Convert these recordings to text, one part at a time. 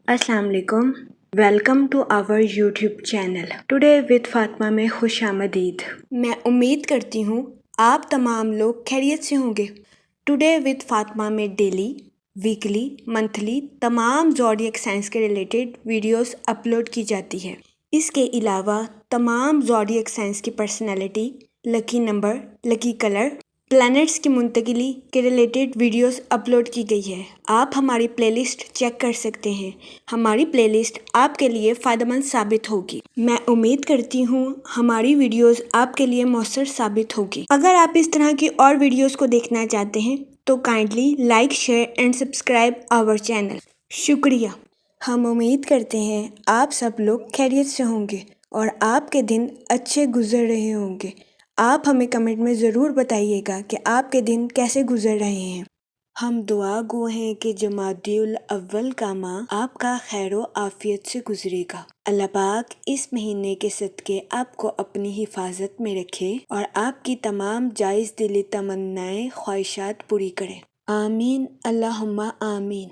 अस्सलाम वालेकुम। Welcome to our YouTube channel today with Fatima में खुश आमदीद। मैं उम्मीद करती हूँ आप तमाम लोग खैरियत से होंगे। टुडे विद फातिमा में डेली, वीकली, मंथली तमाम ज़ोडिएक साइंस के रिलेटेड वीडियोस अपलोड की जाती है। इसके अलावा तमाम ज़ोडिएक साइंस की personality, lucky number, lucky colour, planets की मुंतकिली के रिलेटेड वीडियोस अपलोड की गई है। आप हमारी प्लेलिस्ट चेक कर सकते हैं। हमारी प्लेलिस्ट आपके लिए फ़ायदेमंद साबित होगी। मैं उम्मीद करती हूँ हमारी वीडियोस आपके लिए मौसर साबित होगी। अगर आप इस तरह की और वीडियोस को देखना चाहते हैं तो kindly like, share and subscribe our channel. शुक्रिया। हम उम्मीद करते हैं आप सब लोग खैरियत से होंगे और आपके दिन अच्छे गुजर रहे होंगे। आप हमें कमेंट में ज़रूर बताइएगा कि आपके दिन कैसे गुजर रहे हैं। हम दुआ गो हैं कि जमादियुल अव्वल का माह आपका खैरो आफियत से गुजरेगा। अल्लाह पाक इस महीने के सदके आपको अपनी हिफाजत में रखे और आपकी तमाम जायज़ दिली तमन्नाएं ख्वाहिशात पूरी करे। आमीन अल्लाहुम्मा आमीन।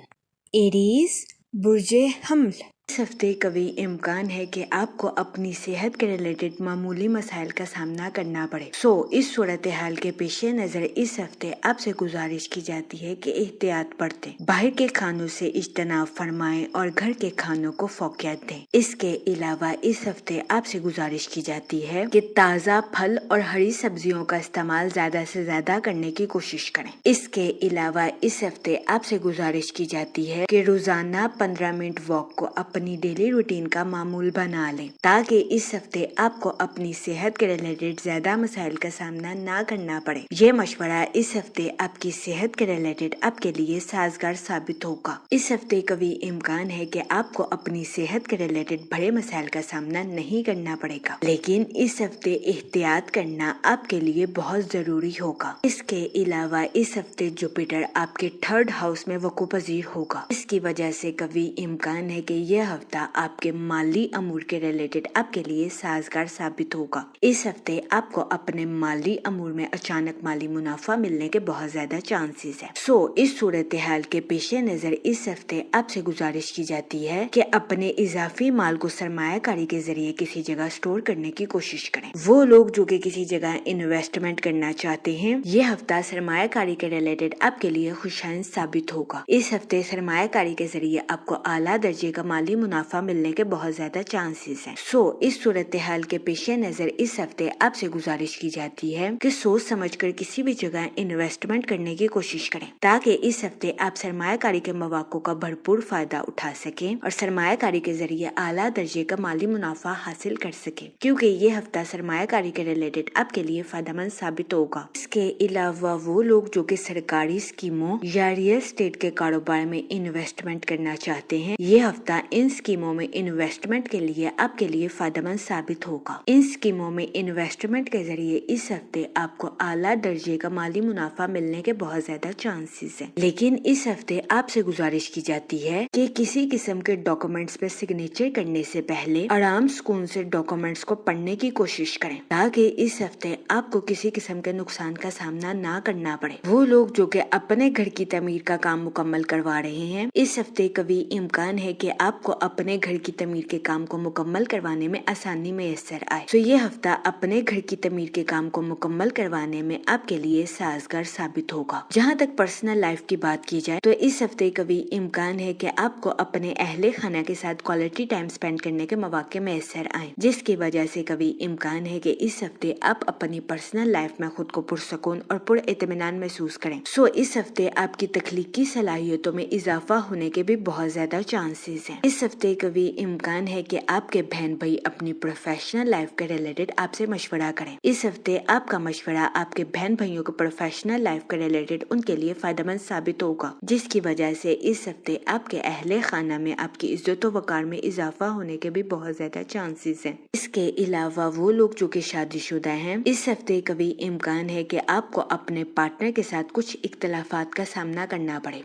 एरीज़, बुर्जे हमल। इस हफ्ते कभी इम्कान है कि आपको अपनी सेहत के रिलेटेड मामूली मसाइल का सामना करना पड़े। इस सूरत हाल के पेश नज़र इस हफ्ते आपसे गुजारिश की जाती है कि एहतियात बरतें, बाहर के खानों से इज्तनाब फरमाएं और घर के खानों को फौकियत दें। इसके अलावा इस हफ्ते आपसे गुजारिश की जाती है कि ताज़ा फल और हरी सब्जियों का इस्तेमाल ज़्यादा से ज़्यादा करने की कोशिश करें। इसके अलावा इस हफ्ते आपसे गुजारिश की जाती है कि रोजाना 15 मिनट वॉक को अपनी डेली रूटीन का मामूल बना लें, ताकि इस हफ्ते आपको अपनी सेहत के रिलेटेड ज्यादा मसाइल का सामना ना करना पड़े। ये मशवरा इस हफ्ते आपकी सेहत के रिलेटेड आपके लिए साजगार साबित होगा। इस हफ्ते कभी इम्कान है कि आपको अपनी सेहत के रिलेटेड बड़े मसाइल का सामना नहीं करना पड़ेगा, लेकिन इस हफ्ते एहतियात करना आपके लिए बहुत जरूरी होगा। इसके अलावा इस हफ्ते जुपिटर आपके 3rd हाउस में वकू पजीर होगा। इसकी वजह से कभी इम्कान है कि यह हफ्ता आपके माली अमूर के रिलेटेड आपके लिए साजगार साबित होगा। इस हफ्ते आपको अपने माली अमूर में अचानक माली मुनाफा मिलने के बहुत ज्यादा चांसेस है। इस सूरत हाल के पेश नजर इस हफ्ते आपसे गुजारिश की जाती है कि अपने इजाफी माल को सरमायाकारी के जरिए किसी जगह स्टोर करने की कोशिश करें। वो लोग जो कि किसी जगह इन्वेस्टमेंट करना चाहते हैं, ये हफ्ता सरमायाकारी के रिलेटेड आपके लिए खुशहाल साबित होगा। इस हफ्ते सरमायाकारी के जरिए आपको आला दर्जे का माली मुनाफा मिलने के बहुत ज्यादा चांसेस हैं। इस सूरत हाल के पेश नजर इस हफ्ते आपसे गुजारिश की जाती है कि सोच समझकर किसी भी जगह इन्वेस्टमेंट करने की कोशिश करें, ताकि इस हफ्ते आप सरमायाकारी के मौक़ों का भरपूर फायदा उठा सकें और सरमायाकारी के जरिए आला दर्जे का माली मुनाफा हासिल कर सकें, क्योंकि ये हफ्ता सरमायाकारी के रिलेटेड आपके लिए फायदेमंद साबित होगा। इसके अलावा वो लोग जो कि सरकारी स्कीमों या रियल एस्टेट के कारोबार में इन्वेस्टमेंट करना चाहते हैं, ये हफ्ता इन स्कीमों में इन्वेस्टमेंट के लिए आपके लिए फायदेमंद साबित होगा। इन स्कीमों में इन्वेस्टमेंट के जरिए इस हफ्ते आपको आला दर्जे का माली मुनाफा मिलने के बहुत ज्यादा चांसेस हैं, लेकिन इस हफ्ते आपसे गुजारिश की जाती है कि किसी किस्म के डॉक्यूमेंट्स पे सिग्नेचर करने से पहले आराम सुकून से डॉक्यूमेंट्स को पढ़ने की कोशिश करें, ताकि इस हफ्ते आपको किसी किस्म के नुकसान का सामना ना करना पड़े। वो लोग जो कि अपने घर की तमीर का काम मुकम्मल करवा रहे हैं, इस हफ्ते कभी इम्कान है कि आपको अपने घर की तमीर के काम को मुकम्मल करवाने में आसानी मैसर आए। ये हफ्ता अपने घर की तमीर के काम को मुकम्मल करवाने में आपके लिए साजगार साबित होगा। जहाँ तक पर्सनल लाइफ की बात की जाए तो इस हफ्ते कभी इम्कान है कि आपको अपने अहले खाना के साथ क्वालिटी टाइम स्पेंड करने के मौके मैसर आए, जिसकी वजह से कभी इम्कान है कि इस हफ्ते आप अपनी पर्सनल लाइफ में खुद को पुरसकून और पुरइत्मीनान महसूस करें। इस हफ्ते आपकी तख्लीकी सलाहियतों में इजाफा होने के भी बहुत ज्यादा चांसेस हैं। इस हफ्ते कभी इम्कान है कि आपके बहन भाई अपनी प्रोफेशनल लाइफ के रिलेटेड आपसे मशवरा करें। इस हफ्ते आपका मशवरा आपके बहन भाइयों को प्रोफेशनल लाइफ के रिलेटेड उनके लिए फायदेमंद साबित होगा, जिसकी वजह से इस हफ्ते आपके अहले खाना में आपकी इज्जत व वकार में इजाफा होने के भी बहुत ज्यादा चांसेस हैं। इसके अलावा वो लोग जो कि शादीशुदा हैं, इस हफ्ते कभी इम्कान है कि आपको अपने पार्टनर के साथ कुछ इख्तलाफात का सामना करना पड़े।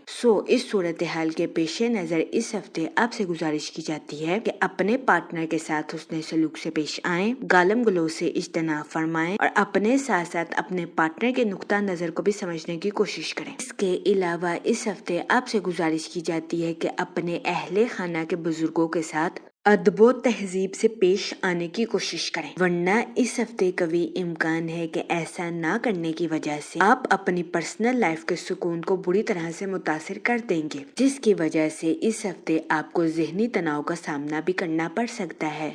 इस सूरत हाल के पेश नजर इस हफ्ते आपसे गुजारिश की जाती है कि अपने पार्टनर के साथ हुस्न सलूक से पेश आएं, गालम गलो से इज्तनाब फरमाएं और अपने साथ साथ अपने पार्टनर के नुक्ता नजर को भी समझने की कोशिश करें। इसके अलावा इस हफ्ते आपसे गुजारिश की जाती है कि अपने अहले खाना के बुजुर्गों के साथ अदबो तहजीब से पेश आने की कोशिश करें, वरना इस हफ्ते कभी इम्कान है कि ऐसा ना करने की वजह से आप अपनी पर्सनल लाइफ के सुकून को बुरी तरह से मुतासिर कर देंगे, जिसकी वजह से इस हफ्ते आपको ज़हनी तनाव का सामना भी करना पड़ सकता है।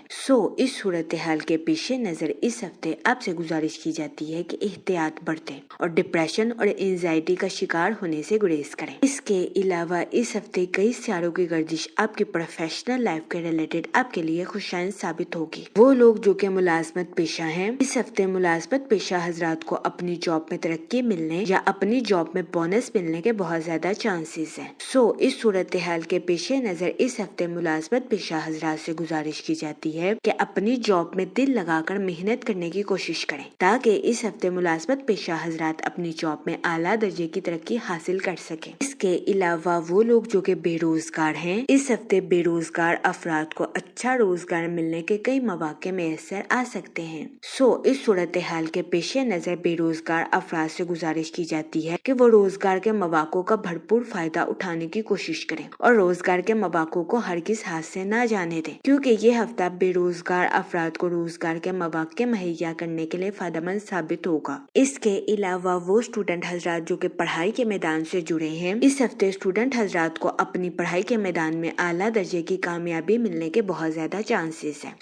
इस सूरत हाल के पेश नज़र इस हफ्ते आपसे गुजारिश की जाती है कि एहतियात बरतें और डिप्रेशन और एंजाइटी का शिकार होने से गुरेज करें। इसके अलावा इस हफ्ते कई सियारों की गर्दिश आपकी प्रोफेशनल लाइफ के रिलेटेड आपके लिए खुशाइन साबित होगी। वो लोग जो कि मुलाजमत पेशा हैं, इस हफ्ते मुलाजमत पेशा हजरात को अपनी जॉब में तरक्की मिलने या अपनी जॉब में बोनस मिलने के बहुत ज्यादा चांसेस हैं। इस सूरत हाल के पेश नजर इस हफ्ते मुलाजमत पेशा हजरात से गुजारिश की जाती है कि अपनी जॉब में दिल लगाकर मेहनत करने की कोशिश करें, ताकि इस हफ्ते मुलाजमत पेशा हजरात अपनी जॉब में आला दर्जे की तरक्की हासिल कर सकें। इसके अलावा वो लोग जो कि बेरोजगार हैं, इस हफ्ते बेरोजगार अफराद को अच्छा रोजगार मिलने के कई मौके मैसर आ सकते हैं। इस सूरत हाल के पेश नजर बेरोजगार अफराद से गुजारिश की जाती है कि वो रोजगार के मौकों का भरपूर फायदा उठाने की कोशिश करें और रोजगार के मौकों को हरगिज हाथ से न जाने दें, क्योंकि ये हफ्ता बेरोजगार अफराद को रोजगार के मौके मुहैया करने के लिए फायदेमंद साबित होगा। इसके अलावा वो स्टूडेंट हजरात जो कि पढ़ाई के मैदान से जुड़े हैं, इस हफ्ते स्टूडेंट हजरात को अपनी पढ़ाई के मैदान में आला दर्जे की कामयाबी मिलने के बहुत ज्यादा चांसेस हैं।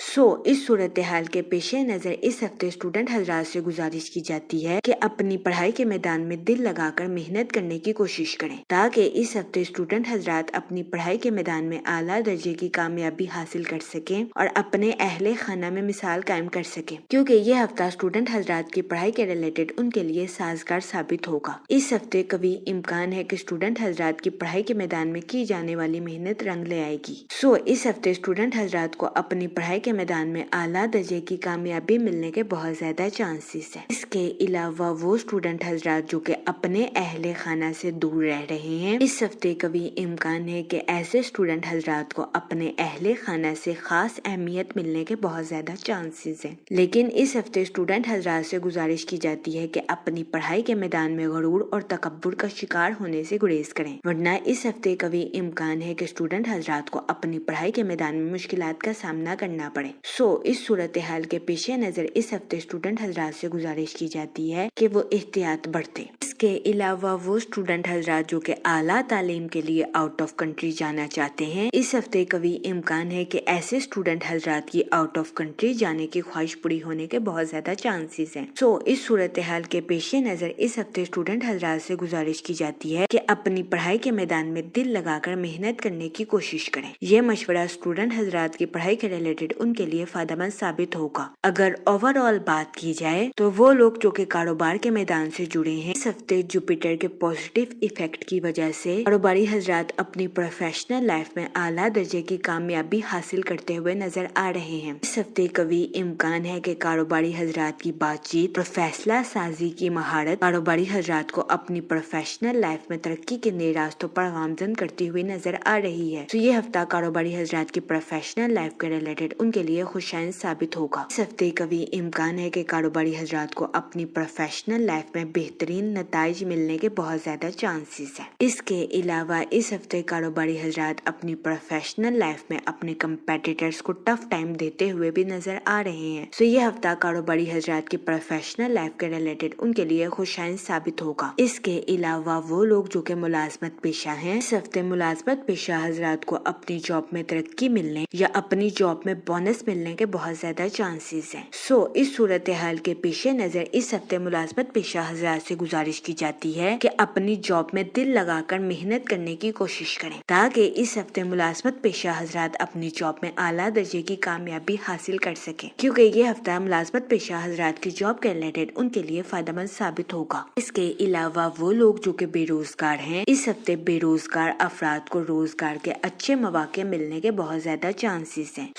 इस सूरत हाल के पेश नजर इस हफ्ते स्टूडेंट हजरात से गुजारिश की जाती है कि अपनी पढ़ाई के मैदान में दिल लगाकर मेहनत करने की कोशिश करें, ताकि इस हफ्ते स्टूडेंट हजरात अपनी पढ़ाई के मैदान में आला दर्जे की कामयाबी हासिल कर सकें और अपने अहले खाना में मिसाल कायम कर सकें, क्योंकि ये हफ्ता स्टूडेंट हजरात की पढ़ाई के रिलेटेड उनके लिए साजगार साबित होगा। इस हफ्ते कभी इम्कान है कि स्टूडेंट हजरात की पढ़ाई के मैदान में की जाने वाली मेहनत रंग ले आएगी। इस हफ्ते स्टूडेंट हजरात को अपनी पढ़ाई के मैदान में आला दर्जे की कामयाबी मिलने के बहुत ज्यादा चांसेस है। इसके अलावा वो स्टूडेंट हजरात जो कि अपने अहले खाना से दूर रह रहे हैं, इस हफ्ते कभी इम्कान है कि ऐसे स्टूडेंट हजरात को अपने अहले खाना से खास अहमियत मिलने के बहुत ज्यादा चांसेस हैं। लेकिन इस हफ्ते स्टूडेंट हजरात से गुजारिश की जाती है कि अपनी पढ़ाई के मैदान में गरूर और तकब्बुर का शिकार होने से गुरेज करें, वरना इस हफ्ते कभी इम्कान है कि स्टूडेंट हजरात को अपनी पढ़ाई के मैदान में मुश्किलात का सामना करना पड़े। इस सूरत हाल के पेश नजर इस हफ्ते स्टूडेंट हजरात से गुजारिश की जाती है कि वो एहतियात बरतें। इसके अलावा वो स्टूडेंट हजरात जो कि आला तालीम के लिए आउट ऑफ कंट्री जाना चाहते हैं, इस हफ्ते कभी इम्कान है कि ऐसे स्टूडेंट हजरात की आउट ऑफ कंट्री जाने की ख्वाहिश पूरी होने के बहुत ज्यादा चांसेस हैं। इस सूरत हाल के पेश नजर इस हफ्ते स्टूडेंट हजरात से गुजारिश की जाती है कि अपनी पढ़ाई के मैदान में दिल लगाकर मेहनत करने की कोशिश करें। यह मशवरा स्टूडेंट हजरात की पढ़ाई के रिलेटेड उनके लिए फायदेमंद साबित होगा। अगर ओवरऑल बात की जाए तो वो लोग जो कि कारोबार के मैदान से जुड़े हैं, इस हफ्ते जुपिटर के पॉजिटिव इफेक्ट की वजह से कारोबारी हजरात अपनी प्रोफेशनल लाइफ में आला दर्जे की कामयाबी हासिल करते हुए नजर आ रहे हैं। इस हफ्ते कभी इम्कान है कि कारोबारी हजरात की बातचीत और फैसला साजी की महारत कारोबारी हजरात को अपनी प्रोफेशनल लाइफ में तरक्की के नए रास्तों पर गामजन करती हुई नजर आ रही है। ये हफ्ता कारोबारी हजरात की प्रोफेशनल लाइफ के रिलेटेड उनके लिए खुशाइन साबित होगा। इस हफ्ते कभी इम्कान है कि कारोबारी हजरात को अपनी प्रोफेशनल लाइफ में बेहतरीन नताइज मिलने के बहुत ज्यादा चांसेस है। इसके अलावा इस हफ्ते कारोबारी हजरात अपनी प्रोफेशनल लाइफ में अपने कंपेटिटर्स को टफ टाइम देते हुए भी नजर आ रहे हैं। ये हफ्ता कारोबारी हजरात की प्रोफेशनल लाइफ के रिलेटेड उनके लिए खुशाइन साबित होगा। इसके अलावा वो लोग जो कि मुलाजमत पेशा हैं, इस हफ्ते मुलाजमत पेशा हजरात को अपनी जॉब में तरक्की मिलने या अपनी जॉब में बोनस मिलने के बहुत ज्यादा चांसेस हैं। इस सूरत हाल के पेश नजर इस हफ्ते मुलाजमत पेशा हजरात से गुजारिश की जाती है कि अपनी जॉब में दिल लगाकर मेहनत करने की कोशिश करें, ताकि इस हफ्ते मुलाजमत पेशा हजरात अपनी जॉब में आला दर्जे की कामयाबी हासिल कर सके, क्योंकि ये हफ्ता मुलाजमत पेशा हजरात की जॉब के रिलेटेड उनके लिए फायदेमंद साबित होगा। इसके अलावा वो लोग जो कि बेरोजगार हैं, इस हफ्ते बेरोजगार अफराद को रोजगार के अच्छे मौके मिलने के बहुत ज्यादा चांसेस हैं।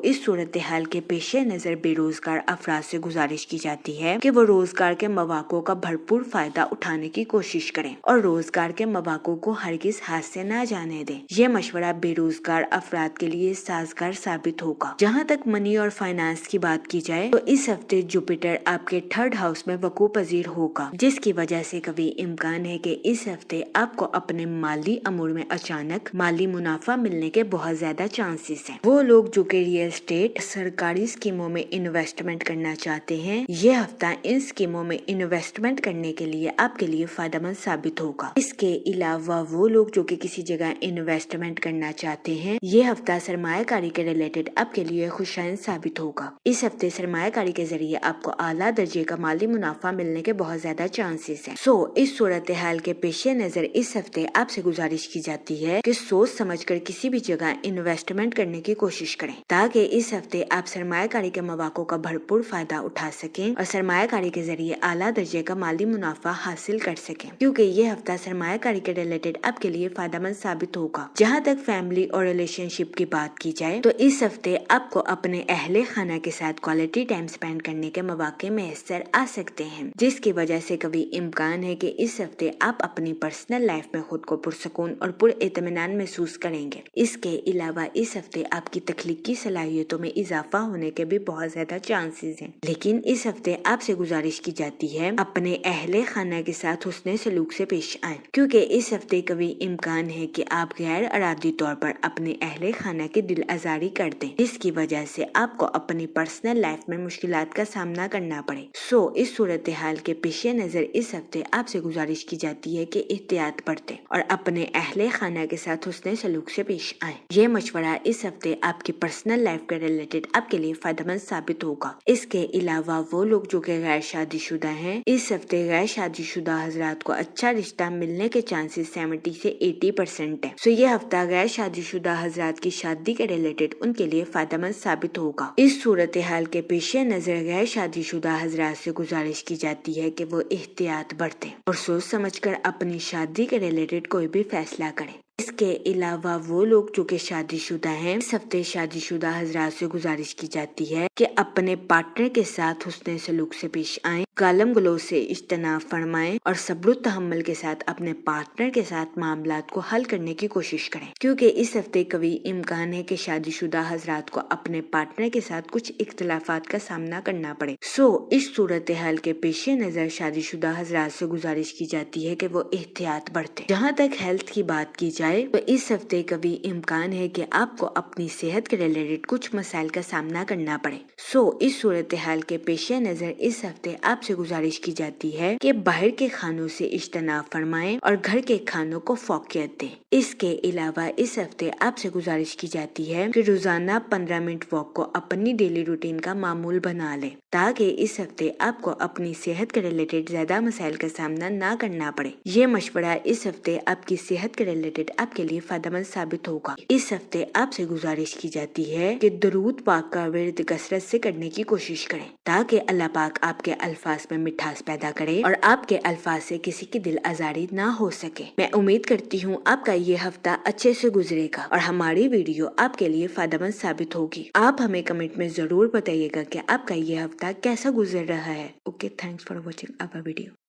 इस सूरत हाल के पेश नजर बेरोजगार अफराद से गुजारिश की जाती है कि वो रोजगार के मौकों का भरपूर फायदा उठाने की कोशिश करें और रोजगार के मौकों को हरगिज हाथ से न जाने दें। ये मशवरा बेरोजगार अफराद के लिए साजगार साबित होगा। जहाँ तक मनी और फाइनेंस की बात की जाए तो इस हफ्ते जुपिटर आपके 3rd हाउस में वकू पजीर होगा, जिसकी वजह से कभी इम्कान है कि इस हफ्ते आपको अपने माली अमूर में अचानक माली मुनाफा मिलने के बहुत ज्यादा चांसेस हैं। वो लोग जो कि रियल एस्टेट सरकारी स्कीमों में इन्वेस्टमेंट करना चाहते हैं, ये हफ्ता इन स्कीमों में इन्वेस्टमेंट करने के लिए आपके लिए फायदेमंद साबित होगा। इसके अलावा वो लोग जो कि किसी जगह इन्वेस्टमेंट करना चाहते हैं, ये हफ्ता सरमायाकारी के रिलेटेड आपके लिए खुशाइन साबित होगा। इस हफ्ते सरमायाकारी के जरिए आपको आला दर्जे का माली मुनाफा मिलने के बहुत ज्यादा चांसेस हैं। इस सूरत हाल के पेश नजर इस हफ्ते आपसे गुजारिश की जाती है कि सोच समझकर किसी भी जगह इन्वेस्टमेंट करने की कोशिश करें, ताकि इस हफ्ते आप सरमायाकारी के मौकों का भरपूर फायदा उठा सकें और सरमायाकारी के जरिए आला दर्जे का माली मुनाफा हासिल कर सकें, क्योंकि ये हफ्ता सरमायाकारी के रिलेटेड आपके लिए फायदेमंद साबित होगा। जहाँ तक फैमिली और रिलेशनशिप की बात की जाए तो इस हफ्ते आपको अपने अहले खाना के साथ क्वालिटी टाइम स्पेंड करने के मौके मैसर आ सकते हैं, जिसकी वजह से कभी इम्कान है कि इस हफ्ते आप अपनी पर्सनल लाइफ में खुद को पुरसकून और पुरइत्मीनान महसूस करेंगे। इसके अलावा इस हफ्ते आपकी तख्लीकी सलाहियतों में इजाफा होने के भी बहुत ज्यादा चांसेस हैं। लेकिन इस हफ्ते आपसे गुजारिश की जाती है अपने अहले खाना के साथ हुस्ने सलूक से पेश आएं, क्योंकि इस हफ्ते कभी इम्कान है कि आप गैर अरादी तौर पर अपने अहले खाना की दिल आजारी कर दें, जिसकी वजह से आपको अपनी पर्सनल लाइफ में मुश्किलात का सामना करना पड़े। इस सूरत हाल के पेश नजर इस हफ्ते आपसे गुजारिश की जाती है कि एहतियात बरतें और अपने अहले खाना के साथ हुस्ने सलूक से पेश आएं। ये मशवरा इस हफ्ते आपकी पर्सनल लाइफ के रिलेटेड आपके लिए फायदेमंद साबित होगा। इसके अलावा वो लोग जो कि गैर शादीशुदा हैं, इस हफ्ते गैर शादीशुदा हजरात को अच्छा रिश्ता मिलने के चांसेस 70 से 80% है। ये हफ्ता गैर शादीशुदा हजरात की शादी के रिलेटेड उनके लिए फायदेमंद साबित होगा। इस सूरत हाल के पेश नजर गैर शादीशुदा हजरात से गुजारिश की जाती है कि वो एहतियात बरतें और सोच समझकर अपनी शादी के रिलेटेड कोई भी फैसला करें। इसके अलावा वो लोग जो कि शादीशुदा हैं, इस हफ्ते शादीशुदा हजरात से गुजारिश की जाती है कि अपने पार्टनर के साथ हुस्ने सलूक से पेश आएं, गालम गलोच से इज्तनाब फरमाएं और सब्र तहम्मुल के साथ अपने पार्टनर के साथ मामलात को हल करने की कोशिश करें, क्योंकि इस हफ्ते कभी इम्कान है कि शादीशुदा हजरात को अपने पार्टनर के साथ कुछ इख्तलाफात का सामना करना पड़े। इस सूरत हाल के पेश नजर शादीशुदा हजरात से गुजारिश की जाती है कि वो एहतियात बरतें। जहाँ तक हेल्थ की बात की जाए तो इस हफ्ते कभी इम्कान है कि आपको अपनी सेहत के रिलेटेड कुछ मसाइल का सामना करना पड़े। इस सूरत हाल के पेश नजर इस हफ्ते आपसे गुजारिश की जाती है कि बाहर के खानों से इज्तनाब फरमाएं और घर के खानों को फौकियत दें। इसके अलावा इस हफ्ते आपसे गुजारिश की जाती है कि रोजाना 15 मिनट वॉक को अपनी डेली रूटीन का मामूल बना लें, ताकि इस हफ्ते आपको अपनी सेहत के रिलेटेड ज्यादा मसाइल का सामना ना करना पड़े। ये मशवरा इस हफ्ते आपकी सेहत के रिलेटेड आपके लिए फायदेमंद साबित होगा। इस हफ्ते आपसे गुजारिश की जाती है कि दरूद पाक का विर्द कसरत से करने की कोशिश करें, ताकि अल्लाह पाक आपके अल्फाज में मिठास पैदा करे और आपके अल्फाज से किसी की दिल आजारी ना हो सके। मैं उम्मीद करती हूँ आपका ये हफ्ता अच्छे से गुजरेगा और हमारी वीडियो आपके लिए फायदेमंद साबित होगी। आप हमें कमेंट में जरूर बताइएगा कि आपका ये हफ्ता कैसा गुजर रहा है। Okay, thanks for watching our video.